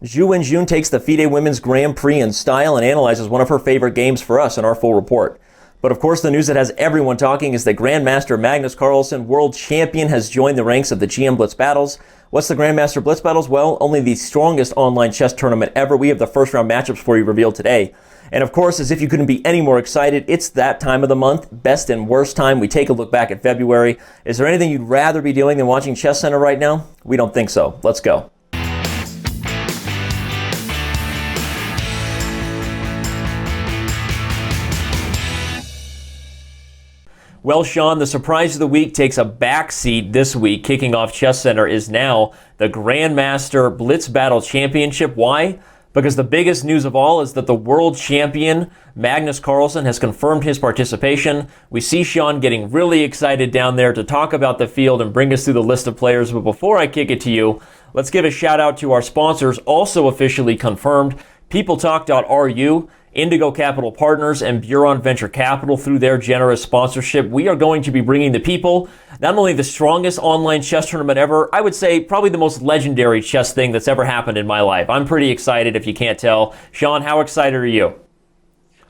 Zhu Wenjun takes the FIDE Women's Grand Prix in style and analyzes one of her favorite games for us in our full report. But of course, the news that has everyone talking is that Grandmaster Magnus Carlsen, world champion, has joined the ranks of the GM Blitz Battles. What's the Grandmaster Blitz Battles? Well, only the strongest online chess tournament ever. We have the first round matchups for you revealed today. And of course, as if you couldn't be any more excited, it's that time of the month, best and worst time. We take a look back at February. Is there anything you'd rather be doing than watching ChessCenter right now? We don't think so. Let's go. Well, Sean, the surprise of the week takes a backseat this week. Kicking off ChessCenter is now the Grandmaster Blitz Battles Championship. Why? Because the biggest news of all is that the world champion, Magnus Carlsen, has confirmed his participation. We see Sean getting really excited down there to talk about the field and bring us through the list of players. But before I kick it to you, let's give a shout out to our sponsors, also officially confirmed. PeopleTalk.ru, Indigo Capital Partners, and Buron Venture Capital. Through their generous sponsorship, we are going to be bringing the people not only the strongest online chess tournament ever, I would say probably the most legendary chess thing that's ever happened in my life. I'm pretty excited if you can't tell. Sean, how excited are you?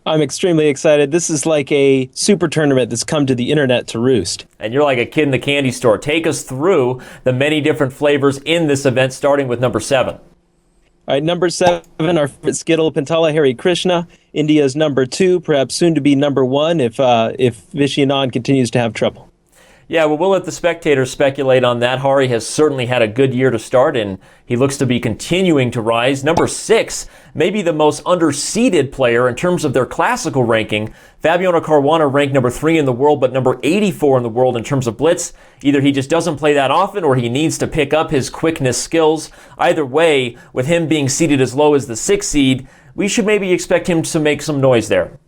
I'm extremely excited. This is like a super tournament that's come to the internet to roost. And you're like a kid in the candy store. Take us through the many different flavors in this event, starting with number 7. All right, number 7, our favorite Skittle, Pantala Hari Krishna. India's number 2, perhaps soon to be number 1 if Vishy Anand continues to have trouble. Yeah, well, we'll let the spectators speculate on that. Hari has certainly had a good year to start, and he looks to be continuing to rise. Number 6, maybe the most underseeded player in terms of their classical ranking. Fabiano Caruana ranked number 3 in the world, but number 84 in the world in terms of blitz. Either he just doesn't play that often, or he needs to pick up his quickness skills. Either way, with him being seeded as low as the 6th seed, we should maybe expect him to make some noise there.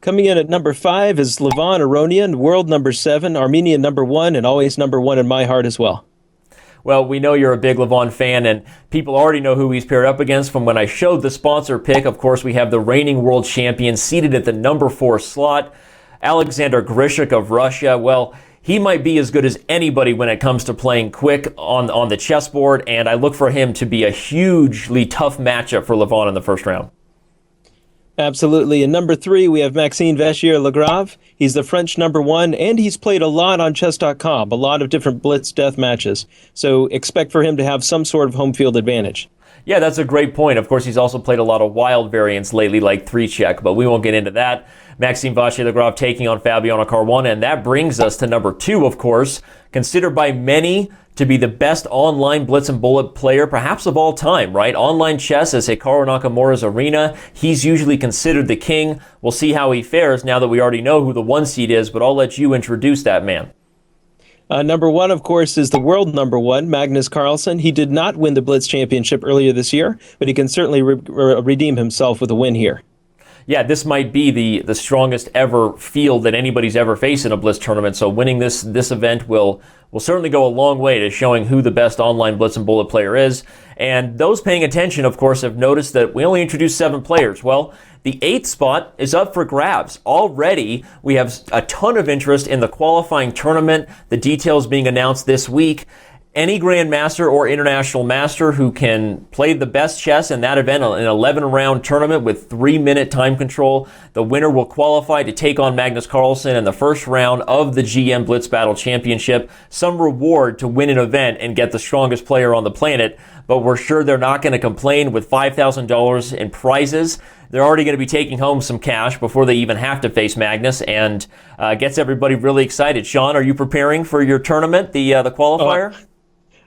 Coming in at number 5 is Levon Aronian, world number 7, Armenian number 1, and always number 1 in my heart as well. Well, we know you're a big Levon fan, and people already know who he's paired up against from when I showed the sponsor pick. Of course, we have the reigning world champion seated at the number 4 slot, Alexander Grishuk of Russia. Well, he might be as good as anybody when it comes to playing quick on the chessboard, and I look for him to be a hugely tough matchup for Levon in the first round. Absolutely. And number 3, we have Maxime Vachier-Lagrave. He's the French number 1, and he's played a lot on Chess.com, a lot of different blitz death matches. So expect for him to have some sort of home field advantage. Yeah, that's a great point. Of course, he's also played a lot of wild variants lately, like 3-check, but we won't get into that. Maxime Vachier-Lagrave taking on Fabiano Caruana, and that brings us to number 2, of course, considered by many to be the best online blitz and bullet player, perhaps of all time, right? Online chess is Hikaru Nakamura's arena. He's usually considered the king. We'll see how he fares now that we already know who the 1 seed is, but I'll let you introduce that man. Number 1, of course, is the world number 1, Magnus Carlsen. He did not win the Blitz Championship earlier this year, but he can certainly redeem himself with a win here. Yeah, this might be the strongest ever field that anybody's ever faced in a Blitz tournament, so winning this event will certainly go a long way to showing who the best online Blitz and bullet player is. And those paying attention, of course, have noticed that we only introduced 7 players. Well, the 8th spot is up for grabs. Already, we have a ton of interest in the qualifying tournament, the details being announced this week. Any grandmaster or international master who can play the best chess in that event, an 11-round tournament with 3-minute time control, the winner will qualify to take on Magnus Carlsen in the first round of the GM Blitz Battle Championship. Some reward to win an event and get the strongest player on the planet, but we're sure they're not going to complain with $5,000 in prizes. They're already going to be taking home some cash before they even have to face Magnus, and gets everybody really excited. Sean, are you preparing for your tournament, the qualifier?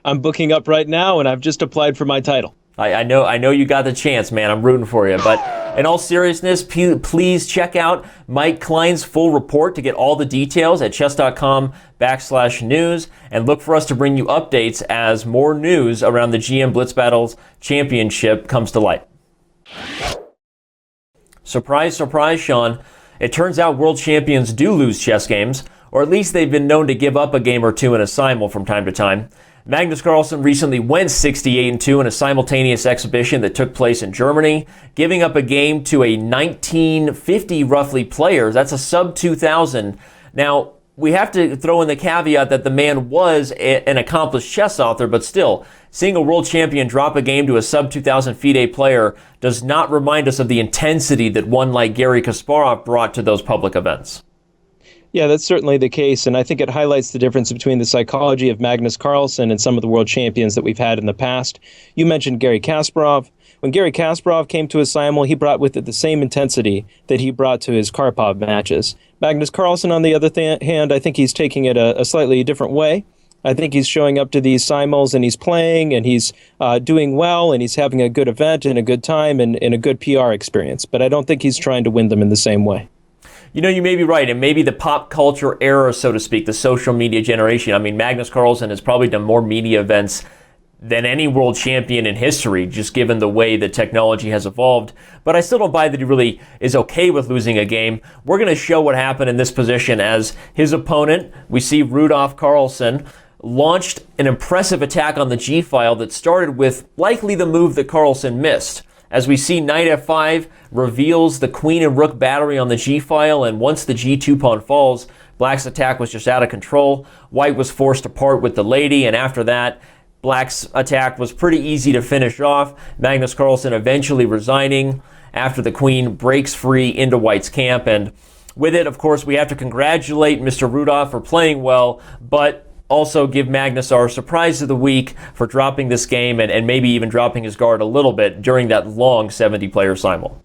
I'm booking up right now, and I've just applied for my title. I know you got the chance, man. I'm rooting for you. But in all seriousness, please check out Mike Klein's full report to get all the details at chess.com/news, and look for us to bring you updates as more news around the GM Blitz Battles Championship comes to light. Surprise, surprise, Sean. It turns out world champions do lose chess games, or at least they've been known to give up a game or two in a simul from time to time. Magnus Carlsen recently went 68-2 in a simultaneous exhibition that took place in Germany, giving up a game to a 1950 roughly player. That's a sub 2000. Now, we have to throw in the caveat that the man was an accomplished chess author, but still, seeing a world champion drop a game to a sub-2000 FIDE player does not remind us of the intensity that one like Garry Kasparov brought to those public events. Yeah, that's certainly the case, and I think it highlights the difference between the psychology of Magnus Carlsen and some of the world champions that we've had in the past. You mentioned Garry Kasparov. When Garry Kasparov came to his simul, he brought with it the same intensity that he brought to his Karpov matches. Magnus Carlsen, on the other hand, I think he's taking it a slightly different way. I think he's showing up to these simuls and he's playing and he's doing well and he's having a good event and a good time and a good PR experience. But I don't think he's trying to win them in the same way. You know, you may be right, and maybe the pop culture era, so to speak, the social media generation. I mean, Magnus Carlsen has probably done more media events than any world champion in history, just given the way that technology has evolved. But I still don't buy that he really is okay with losing a game. We're going to show what happened in this position as his opponent, we see Rudolf Carlsen, launched an impressive attack on the G-file that started with likely the move that Carlsen missed. As we see, knight f5 reveals the queen and rook battery on the G-file, and once the G2 pawn falls, Black's attack was just out of control. White was forced to part with the lady, and after that, Black's attack was pretty easy to finish off. Magnus Carlsen eventually resigning after the queen breaks free into White's camp, and with it, of course, we have to congratulate Mr. Rudolph for playing well, but also give Magnus our surprise of the week for dropping this game and maybe even dropping his guard a little bit during that long 70-player simul.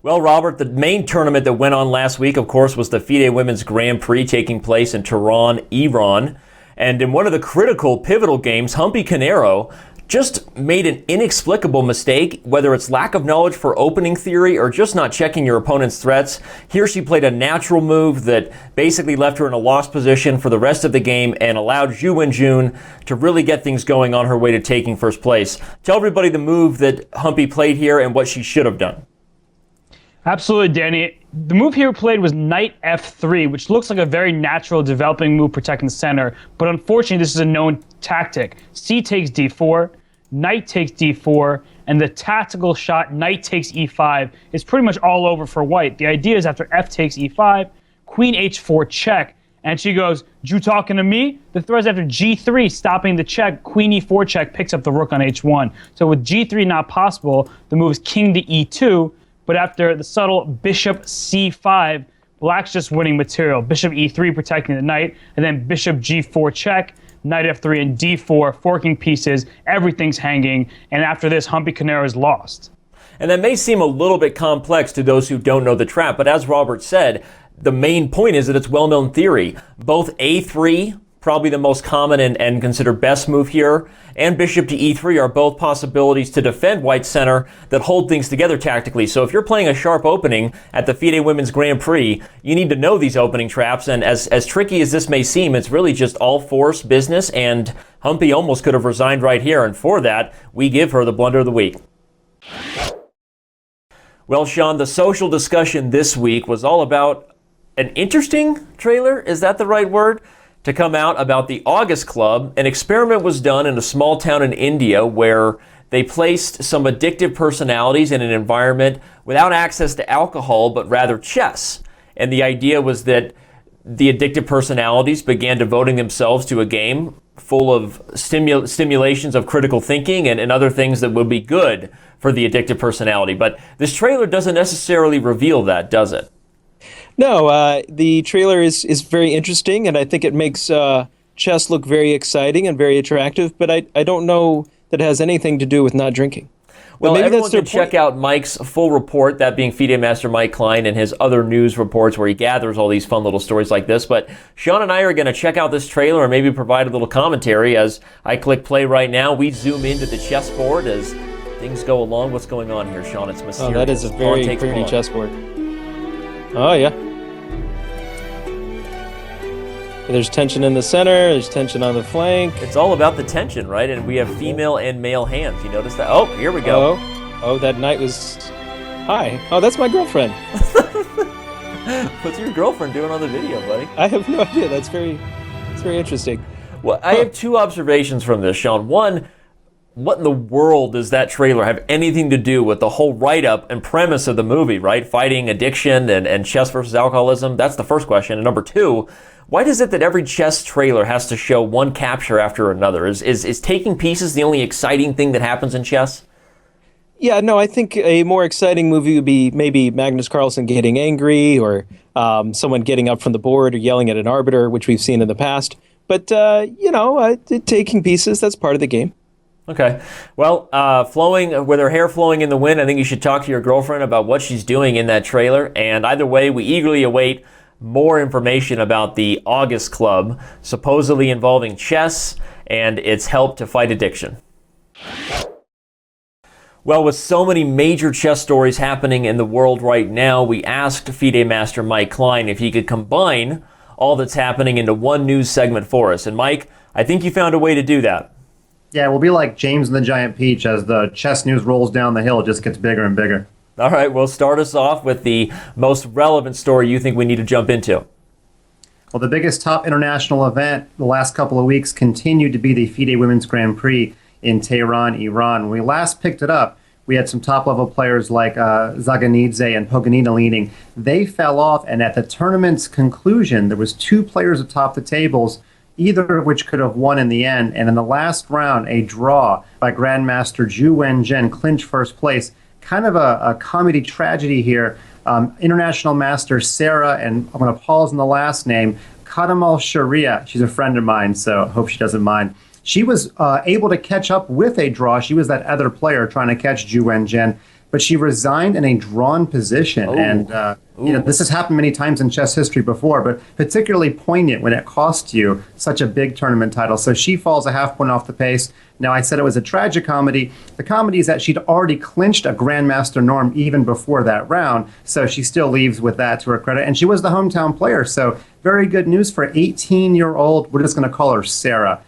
Well, Robert, the main tournament that went on last week, of course, was the FIDE Women's Grand Prix taking place in Tehran, Iran. And in one of the critical, pivotal games, Humpy Canar just made an inexplicable mistake, whether it's lack of knowledge for opening theory or just not checking your opponent's threats. Here she played a natural move that basically left her in a lost position for the rest of the game and allowed Zhu Wenjun to really get things going on her way to taking first place. Tell everybody the move that Humpy played here and what she should have done. Absolutely, Danny. The move here played was knight f3, which looks like a very natural developing move protecting the center, but unfortunately this is a known tactic. C takes d4, knight takes d4, and the tactical shot knight takes e5 is pretty much all over for white. The idea is after f takes e5, queen h4 check, and she goes, "You talking to me?" The threat is after g3, stopping the check, queen e4 check picks up the rook on h1. So with g3 not possible, the move is king to e2, but after the subtle bishop c5, Black's just winning material. Bishop e3 protecting the knight, and then bishop g4 check, knight f3 and d4, forking pieces, everything's hanging, and after this, Humpy Canar is lost. And that may seem a little bit complex to those who don't know the trap, but as Robert said, the main point is that it's well-known theory. Both a3, probably the most common and considered best move here, and bishop to e3 are both possibilities to defend White's center that hold things together tactically. So if you're playing a sharp opening at the FIDE Women's Grand Prix, you need to know these opening traps, and as tricky as this may seem, it's really just all force business, and Humpy almost could have resigned right here, and for that, we give her the blunder of the week. Well, Sean, the social discussion this week was all about an interesting trailer, is that the right word? To come out about the August Club. An experiment was done in a small town in India where they placed some addictive personalities in an environment without access to alcohol, but rather chess. And the idea was that the addictive personalities began devoting themselves to a game full of stimulations of critical thinking and other things that would be good for the addictive personality. But this trailer doesn't necessarily reveal that, does it? No, the trailer is very interesting, and I think it makes chess look very exciting and very attractive, but I don't know that it has anything to do with not drinking. Well, maybe everyone that's their can check out Mike's full report, that being FIDE Master Mike Klein, and his other news reports where he gathers all these fun little stories like this. But Sean and I are going to check out this trailer and maybe provide a little commentary. As I click play right now, we zoom into the chessboard as things go along. What's going on here, Sean? It's mysterious. Oh, that is a very pretty chessboard. Oh, yeah. There's tension in the center, there's tension on the flank. It's all about the tension, right? And we have female and male hands. You notice that? Oh, here we go. Oh, that knight was... Hi. Oh, that's my girlfriend. What's your girlfriend doing on the video, buddy? I have no idea. It's very interesting. Well, I have two observations from this, Sean. One, what in the world does that trailer have anything to do with the whole write-up and premise of the movie, right? Fighting addiction and chess versus alcoholism. That's the first question. And number two, why is it that every chess trailer has to show one capture after another? Is taking pieces the only exciting thing that happens in chess? Yeah, no, I think a more exciting movie would be maybe Magnus Carlsen getting angry, or someone getting up from the board or yelling at an arbiter, which we've seen in the past. But, taking pieces, that's part of the game. Okay. Well, flowing with her hair flowing in the wind, I think you should talk to your girlfriend about what she's doing in that trailer. And either way, we eagerly await more information about the August Club, supposedly involving chess and its help to fight addiction. Well, with so many major chess stories happening in the world right now, we asked FIDE Master Mike Klein if he could combine all that's happening into one news segment for us. And Mike, I think you found a way to do that. Yeah, we'll be like James and the Giant Peach. As the chess news rolls down the hill, it just gets bigger and bigger. All right, well, start us off with the most relevant story you think we need to jump into. Well, the biggest top international event the last couple of weeks continued to be the FIDE Women's Grand Prix in Tehran, Iran. When we last picked it up, we had some top-level players like Zaganidze and Poganina leading. They fell off, and at the tournament's conclusion, there was two players atop the tables, either of which could have won in the end. And in the last round, a draw by Grandmaster Zhu Wenzhen clinched first place. Kind of a comedy tragedy here. International Master Sarah, and I'm going to pause on the last name, Kadamal Sharia. She's a friend of mine, so I hope she doesn't mind. She was able to catch up with a draw. She was that other player trying to catch Zhu Wenzhen, but she resigned in a drawn position. And this has happened many times in chess history before, but particularly poignant when it costs you such a big tournament title. So she falls a half point off the pace. Now, I said it was a tragicomedy. The comedy is that she'd already clinched a Grandmaster norm even before that round, so she still leaves with that to her credit. And she was the hometown player, so very good news for 18-year-old. We're just going to call her Sarah.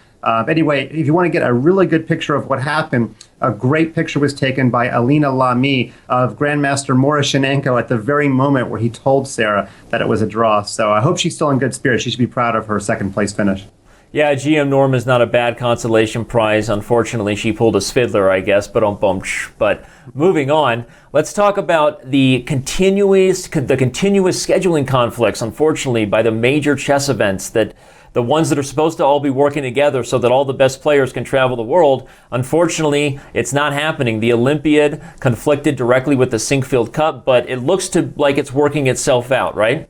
Anyway, if you want to get a really good picture of what happened, a great picture was taken by Alina Lamy of Grandmaster Moroshenko at the very moment where he told Sarah that it was a draw. So I hope she's still in good spirits. She should be proud of her second place finish. Yeah, GM Norm is not a bad consolation prize. Unfortunately, she pulled a Svidler, I guess, but moving on, let's talk about the continuous scheduling conflicts, unfortunately, by the major chess events, that the ones that are supposed to all be working together so that all the best players can travel the world. Unfortunately, it's not happening. The Olympiad conflicted directly with the Sinkfield Cup, but it looks like it's working itself out, right?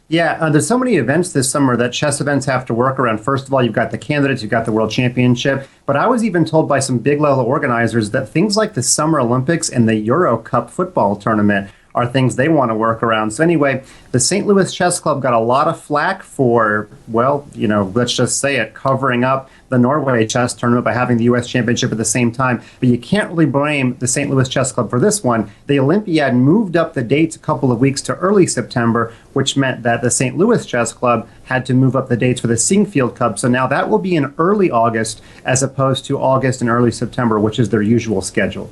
Yeah, there's so many events this summer that chess events have to work around. First of all, you've got the candidates, you've got the World Championship. But I was even told by some big-level organizers that things like the Summer Olympics and the Euro Cup football tournament are things they want to work around. So anyway, the St. Louis Chess Club got a lot of flack for, let's just say it, covering up the Norway chess tournament by having the U.S. Championship at the same time. But you can't really blame the St. Louis Chess Club for this one. The Olympiad moved up the dates a couple of weeks to early September, which meant that the St. Louis Chess Club had to move up the dates for the Sinkfield Cup. So now that will be in early August as opposed to August and early September, which is their usual schedule.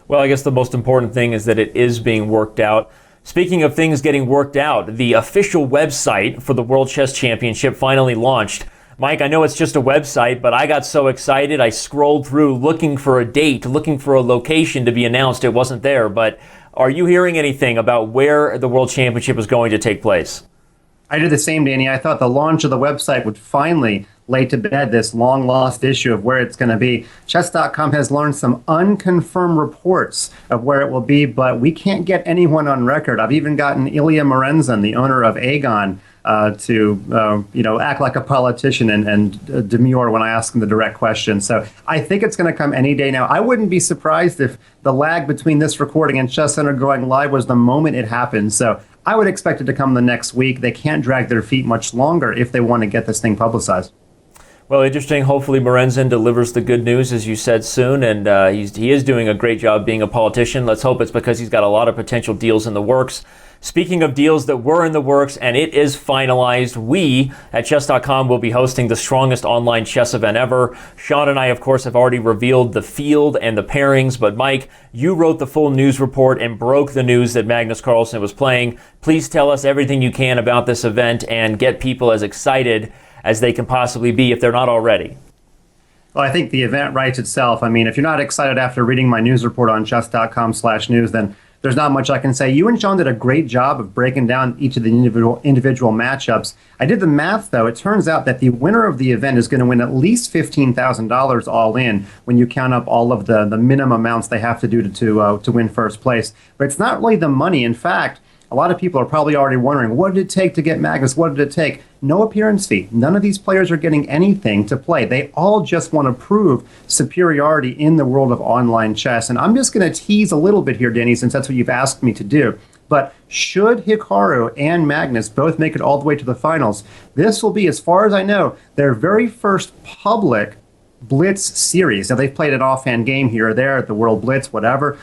Well, I guess the most important thing is that it is being worked out. Speaking of things getting worked out, the official website for the World Chess Championship finally launched. Mike, I know it's just a website, but I got so excited I scrolled through looking for a date, looking for a location to be announced. It wasn't there, but are you hearing anything about where the World Championship is going to take place? I did the same, Danny. I thought the launch of the website would finally lay to bed this long-lost issue of where it's going to be. Chess.com has learned some unconfirmed reports of where it will be, but we can't get anyone on record. I've even gotten Ilya Morenzin, the owner of Aegon, to act like a politician and demur when I ask him the direct question. So I think it's going to come any day now. I wouldn't be surprised if the lag between this recording and ChessCenter going live was the moment it happened. So I would expect it to come the next week. They can't drag their feet much longer if they want to get this thing publicized. Well, interesting. Hopefully Morenzin delivers the good news, as you said, soon, and he is doing a great job being a politician. Let's hope it's because he's got a lot of potential deals in the works. Speaking of deals that were in the works, and it is finalized, we at Chess.com will be hosting the strongest online chess event ever. Sean and I, of course, have already revealed the field and the pairings, but Mike, you wrote the full news report and broke the news that Magnus Carlsen was playing. Please tell us everything you can about this event and get people as excited as they can possibly be if they're not already. Well, I think the event writes itself. I mean, if you're not excited after reading my news report on chess.com/news, then there's not much I can say. You and Sean did a great job of breaking down each of the individual matchups. I did the math, though. It turns out that the winner of the event is going to win at least $15,000 all in when you count up all of the minimum amounts they have to do to win first place. But it's not really the money. In fact, a lot of people are probably already wondering, what did it take to get Magnus? What did it take? No appearance fee. None of these players are getting anything to play. They all just want to prove superiority in the world of online chess. And I'm just going to tease a little bit here, Danny, since that's what you've asked me to do. But should Hikaru and Magnus both make it all the way to the finals, this will be, as far as I know, their very first public Blitz series. Now, they've played an offhand game here or there at the World Blitz, whatever.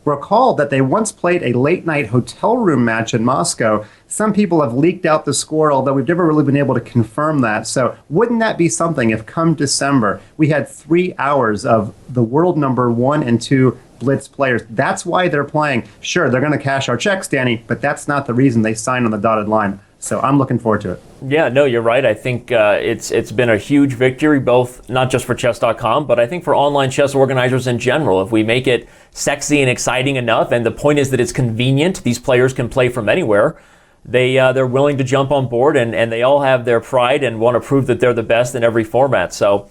Recall that they once played a late-night hotel room match in Moscow. Some people have leaked out the score, although we've never really been able to confirm that. So wouldn't that be something if come December we had 3 hours of the world number 1 and 2 Blitz players? That's why they're playing. Sure, they're going to cash our checks, Danny, but that's not the reason they signed on the dotted line. So I'm looking forward to it. Yeah, no, you're right. I think it's been a huge victory, both not just for Chess.com, but I think for online chess organizers in general. If we make it sexy and exciting enough, and the point is that it's convenient, these players can play from anywhere, they're willing to jump on board, and they all have their pride and want to prove that they're the best in every format. So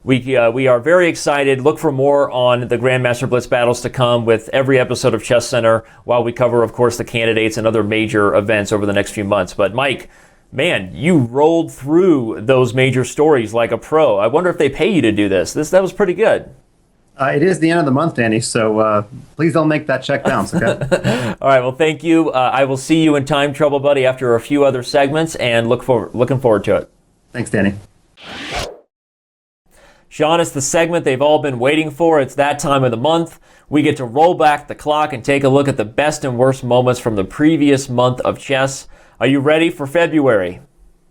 we are very excited. Look for more on the Grandmaster Blitz battles to come with every episode of ChessCenter, while we cover, of course, the candidates and other major events over the next few months. But Mike, man, you rolled through those major stories like a pro. I wonder if they pay you to do this. That was pretty good. It is the end of the month, Danny, so please don't make that check bounce, okay? All right, well, thank you. I will see you in time trouble, buddy, after a few other segments, and looking forward to it. Thanks, Danny. Sean, it's the segment they've all been waiting for. It's that time of the month. We get to roll back the clock and take a look at the best and worst moments from the previous month of chess. Are you ready for February?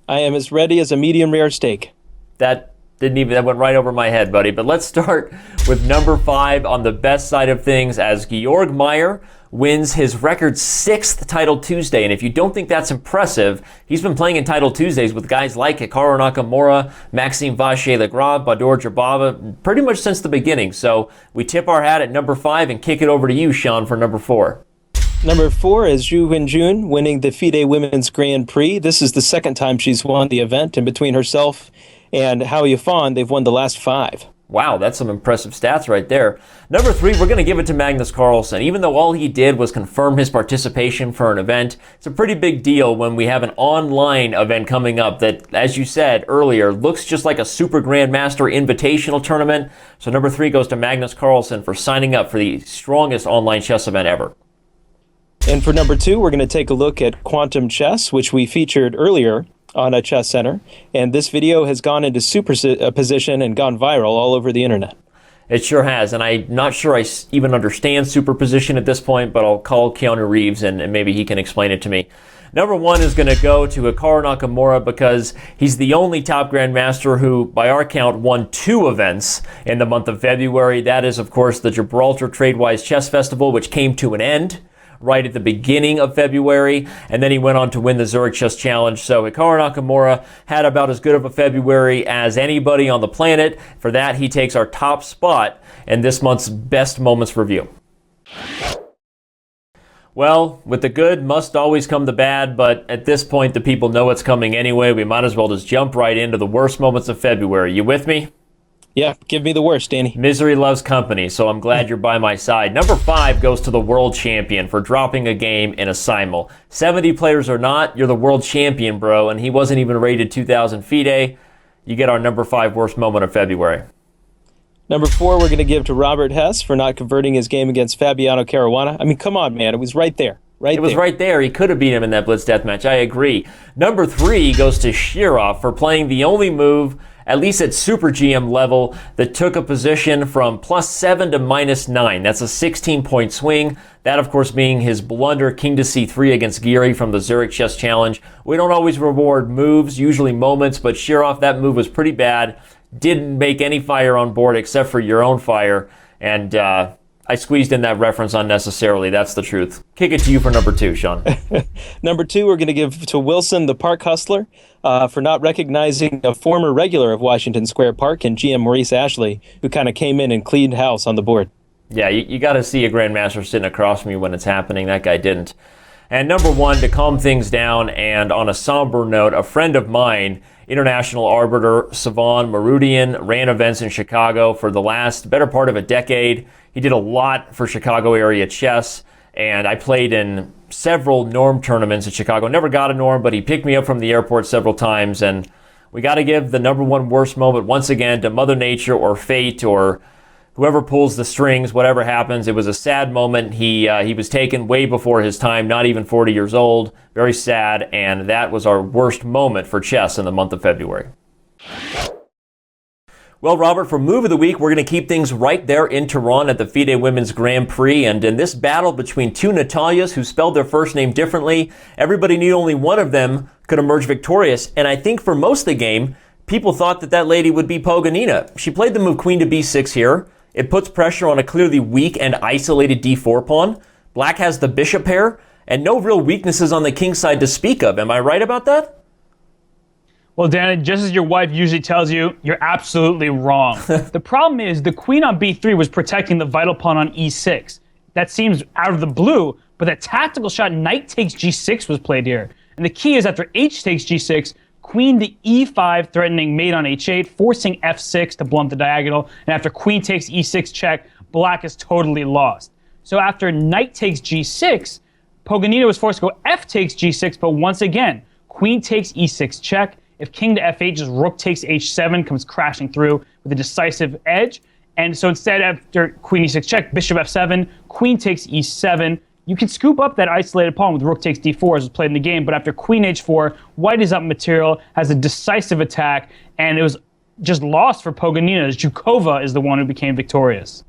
I am as ready as a medium rare steak. That went right over my head, buddy. But let's start with number 5 on the best side of things, as Georg Meyer wins his record 6th Title Tuesday. And if you don't think that's impressive, he's been playing in Title Tuesdays with guys like Hikaru Nakamura, Maxime Vachier-Lagrave, Badur Jabava, pretty much since the beginning. So we tip our hat at number 5 and kick it over to you, Sean, for number 4. Number 4 is Zhu Wenjun winning the FIDE Women's Grand Prix. This is the second time she's won the event, and between herself and Hao Yifan, they've won the last 5. Wow, that's some impressive stats right there. Number 3, we're going to give it to Magnus Carlsen. Even though all he did was confirm his participation for an event, it's a pretty big deal when we have an online event coming up that, as you said earlier, looks just like a Super Grandmaster Invitational tournament. So number 3 goes to Magnus Carlsen for signing up for the strongest online chess event ever. And for number 2, we're going to take a look at Quantum Chess, which we featured earlier on a ChessCenter, and this video has gone into superposition and gone viral all over the internet. It sure has, and I'm not sure I even understand superposition at this point, but I'll call Keanu Reeves and maybe he can explain it to me. Number 1 is going to go to Hikaru Nakamura because he's the only top grandmaster who, by our count, won 2 events in the month of February. That is, of course, the Gibraltar Tradewise Chess Festival, which came to an end right at the beginning of February, and then he went on to win the Zurich Chess Challenge. So Hikaru Nakamura had about as good of a February as anybody on the planet. For that, he takes our top spot in this month's Best Moments review. Well, with the good must always come the bad, but at this point the people know it's coming anyway. We might as well just jump right into the worst moments of February. You with me? Yeah, give me the worst, Danny. Misery loves company, so I'm glad you're by my side. Number 5 goes to the world champion for dropping a game in a simul. 70 players or not, you're the world champion, bro, and he wasn't even rated 2,000 FIDE. You get our number 5 worst moment of February. Number 4, we're going to give to Robert Hess for not converting his game against Fabiano Caruana. I mean, come on, man, it was right there. It was right there. He could have beat him in that Blitz deathmatch. I agree. Number 3 goes to Shirov for playing the only move, at least at Super GM level, that took a position from +7 to -9. That's a 16-point swing. That, of course, being his blunder King to C3 against Giri from the Zurich Chess Challenge. We don't always reward moves, usually moments, but Shirov, that move was pretty bad. Didn't make any fire on board except for your own fire. And I squeezed in that reference unnecessarily. That's the truth. Kick it to you for number 2, Sean. Number 2, we're going to give to Wilson the Park Hustler for not recognizing a former regular of Washington Square Park and GM Maurice Ashley, who kind of came in and cleaned house on the board. Yeah, you got to see a grandmaster sitting across from you when it's happening. That guy didn't. And number 1, to calm things down and on a somber note, a friend of mine, international arbiter Savan Marudian, ran events in Chicago for the better part of a decade. He did a lot for Chicago area chess, and I played in several norm tournaments in Chicago. Never got a norm, but he picked me up from the airport several times, and we got to give the number 1 worst moment once again to Mother Nature or fate or whoever pulls the strings, whatever happens. It was a sad moment. He was taken way before his time, not even 40 years old. Very sad, and that was our worst moment for chess in the month of February. Well, Robert, for Move of the Week, we're going to keep things right there in Tehran at the FIDE Women's Grand Prix. And in this battle between 2 Natalias who spelled their first name differently, everybody knew only one of them could emerge victorious. And I think for most of the game, people thought that lady would be Poganina. She played the move queen to b6 here. It puts pressure on a clearly weak and isolated d4 pawn. Black has the bishop pair, and no real weaknesses on the king side to speak of. Am I right about that? Well, Dan, just as your wife usually tells you, you're absolutely wrong. The problem is the queen on b3 was protecting the vital pawn on e6. That seems out of the blue, but that tactical shot knight takes g6 was played here. And the key is after h takes g6, queen to e5, threatening mate on h8, forcing f6 to blunt the diagonal. And after queen takes e6 check, black is totally lost. So after knight takes g6, Poganina was forced to go f takes g6, but once again, queen takes e6 check. If king to f8, just rook takes h7, comes crashing through with a decisive edge. And so instead, after queen e6 check, bishop f7, queen takes e7. You can scoop up that isolated pawn with rook takes d4 as was played in the game, but after queen h4, white is up material, has a decisive attack, and it was just lost for Poganina, as Zhukova is the one who became victorious.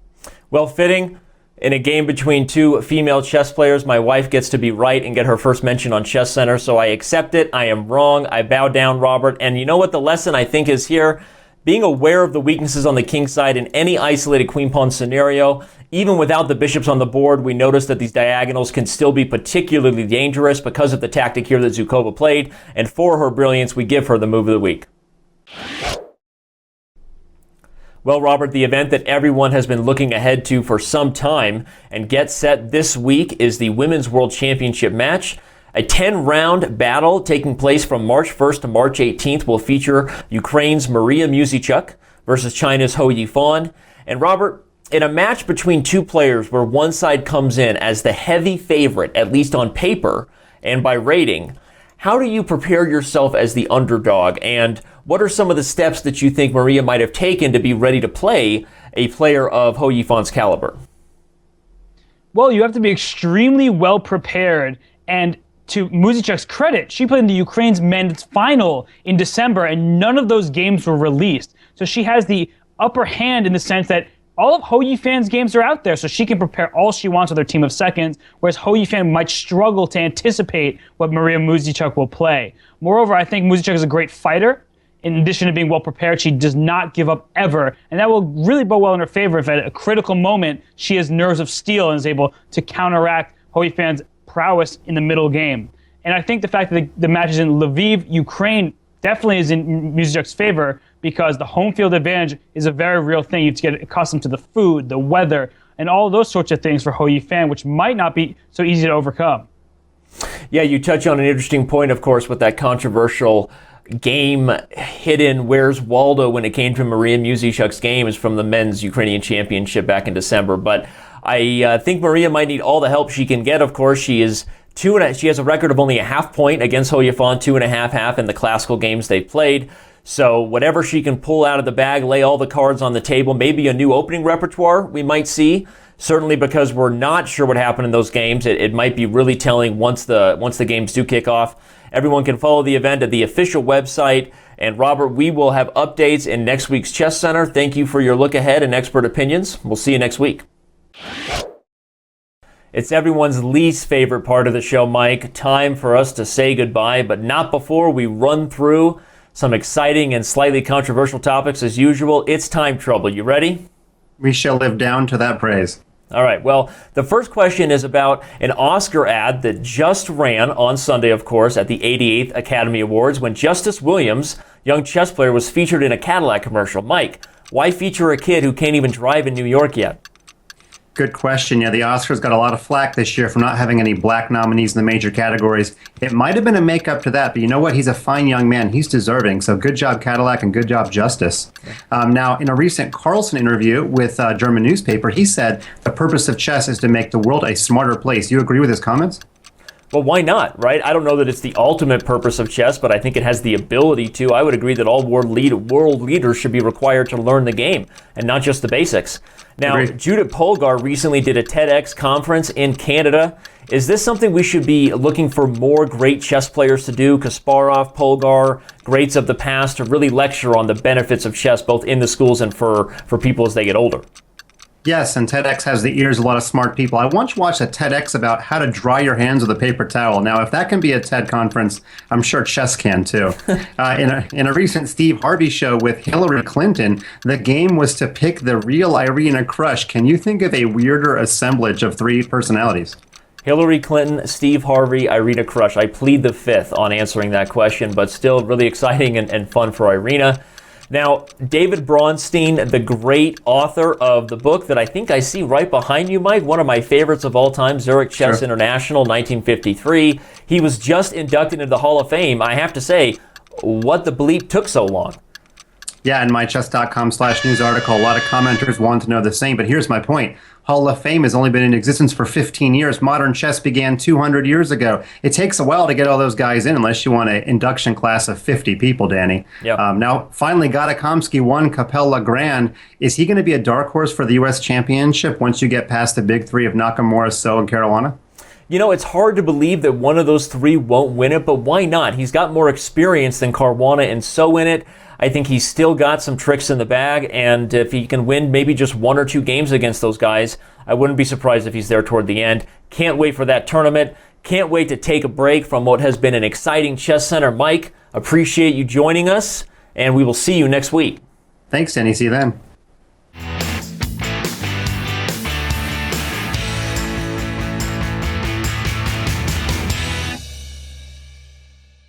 Well, fitting. In a game between 2 female chess players, my wife gets to be right and get her first mention on ChessCenter, so I accept it. I am wrong. I bow down, Robert. And you know what the lesson I think is here? Being aware of the weaknesses on the king side in any isolated queen-pawn scenario. Even without the bishops on the board, we notice that these diagonals can still be particularly dangerous because of the tactic here that Zhukova played. And for her brilliance, we give her the Move of the Week. Well, Robert, the event that everyone has been looking ahead to for some time and gets set this week is the Women's World Championship match. A 10-round battle taking place from March 1st to March 18th will feature Ukraine's Maria Muzychuk versus China's Hou Yifan. And Robert, in a match between 2 players where one side comes in as the heavy favorite, at least on paper and by rating, how do you prepare yourself as the underdog? And what are some of the steps that you think Maria might have taken to be ready to play a player of Hou Yifan's caliber? Well, you have to be extremely well prepared, and to Muzychuk's credit, she played in the Ukraine's men's final in December, and none of those games were released. So she has the upper hand in the sense that all of Hou Yifan's games are out there, so she can prepare all she wants with her team of seconds, whereas Hou Yifan might struggle to anticipate what Maria Muzychuk will play. Moreover, I think Muzychuk is a great fighter. In addition to being well prepared, she does not give up ever, and that will really bode well in her favor if at a critical moment she has nerves of steel and is able to counteract Hou Yifan's prowess in the middle game. And I think the fact that the match is in Lviv, Ukraine, definitely is in Muzychuk's favor because the home field advantage is a very real thing. You have to get accustomed to the food, the weather, and all those sorts of things for Hou Yifan, which might not be so easy to overcome. Yeah, you touch on an interesting point, of course, with that controversial game hidden Where's Waldo when it came to Maria Muzychuk's games from the men's Ukrainian championship back in December. But I think Maria might need all the help she can get. Of course, she has a record of only a half point against Hou Yifan, 2.5 in the classical games they've played. So whatever she can pull out of the bag, lay all the cards on the table, maybe a new opening repertoire we might see. Certainly because we're not sure what happened in those games. It might be really telling once the games do kick off. Everyone can follow the event at the official website. And Robert, we will have updates in next week's Chess Center. Thank you for your look ahead and expert opinions. We'll see you next week. It's everyone's least favorite part of the show, Mike. Time for us to say goodbye, but not before we run through some exciting and slightly controversial topics as usual. It's time trouble. You ready? We shall live down to that praise. All right. Well, the first question is about an Oscar ad that just ran on Sunday, of course, at the 88th Academy Awards when Justice Williams, young chess player, was featured in a Cadillac commercial. Mike, why feature a kid who can't even drive in New York yet? Good question. Yeah, the Oscars got a lot of flack this year for not having any black nominees in the major categories. It might have been a makeup to that, but you know what? He's a fine young man. He's deserving. So good job, Cadillac, and good job, Justice. Now, in a recent Carlsen interview with a German newspaper, he said the purpose of chess is to make the world a smarter place. You agree with his comments? Well, why not, right? I don't know that it's the ultimate purpose of chess, but I think it has the ability to. I would agree that all world leaders should be required to learn the game and not just the basics. Now, Agreed. Judith Polgar recently did a TEDx conference in Canada. Is this something we should be looking for more great chess players to do? Kasparov, Polgar, greats of the past, to really lecture on the benefits of chess, both in the schools and for people as they get older. Yes, and TEDx has the ears of a lot of smart people. I once watched a TEDx about how to dry your hands with a paper towel. Now, if that can be a TED conference, I'm sure chess can too. In a recent Steve Harvey show with Hillary Clinton, the game was to pick the real Irina Krush. Can you think of a weirder assemblage of three personalities? Hillary Clinton, Steve Harvey, Irina Krush. I plead the fifth on answering that question, but still really exciting and fun for Irina. Now, David Braunstein, the great author of the book that I think I see right behind you, Mike, one of my favorites of all time, Zurich Chess International, 1953. He was just inducted into the Hall of Fame. I have to say, what the bleep took so long? Yeah, in my chess.com/news article, a lot of commenters want to know the same, but here's my point. Hall of Fame has only been in existence for 15 years. Modern chess began 200 years ago. It takes a while to get all those guys in, unless you want an induction class of 50 people, Danny. Yep. Now, finally, Gatakomsky won Capella Grand. Is he going to be a dark horse for the U.S. Championship once you get past the big three of Nakamura, So, and Caruana? You know, it's hard to believe that one of those three won't win it, but why not? He's got more experience than Caruana and So in it. I think he's still got some tricks in the bag, and if he can win maybe just one or two games against those guys, I wouldn't be surprised if he's there toward the end. Can't wait for that tournament. Can't wait to take a break from what has been an exciting Chess Center. Mike, appreciate you joining us, and we will see you next week. Thanks, Danny. See you then.